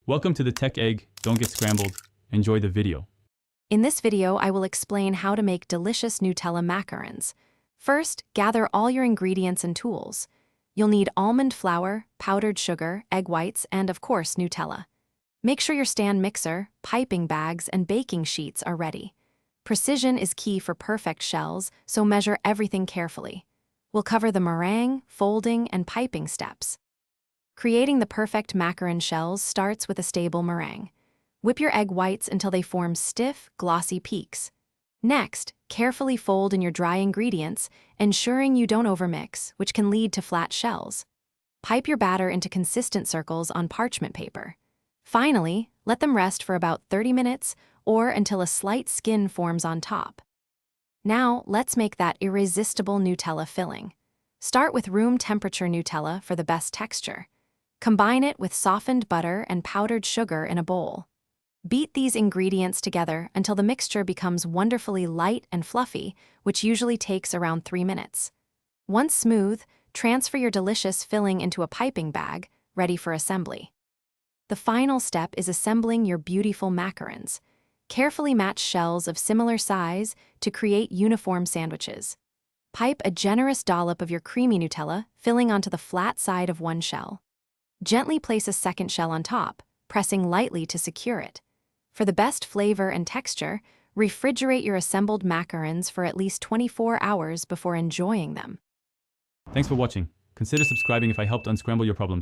Welcome to the Tech Egg. Don't get scrambled. Enjoy the video. In this video, I will explain how to make delicious Nutella macarons. First, gather all your ingredients and tools. You'll need almond flour, powdered sugar, egg whites, and of course, Nutella. Make sure your stand mixer, piping bags, and baking sheets are ready. Precision is key for perfect shells, so measure everything carefully. We'll cover the meringue, folding, and piping steps. Creating the perfect macaron shells starts with a stable meringue. Whip your egg whites until they form stiff, glossy peaks. Next, carefully fold in your dry ingredients, ensuring you don't overmix, which can lead to flat shells. Pipe your batter into consistent circles on parchment paper. Finally, let them rest for about 30 minutes or until a slight skin forms on top. Now, let's make that irresistible Nutella filling. Start with room temperature Nutella for the best texture. Combine it with softened butter and powdered sugar in a bowl. Beat these ingredients together until the mixture becomes wonderfully light and fluffy, which usually takes around 3 minutes. Once smooth, transfer your delicious filling into a piping bag, ready for assembly. The final step is assembling your beautiful macarons. Carefully match shells of similar size to create uniform sandwiches. Pipe a generous dollop of your creamy Nutella, filling onto the flat side of one shell. Gently place a second shell on top, pressing lightly to secure it. For the best flavor and texture, refrigerate your assembled macarons for at least 24 hours before enjoying them. Thanks for watching. Consider subscribing if I helped unscramble your problems.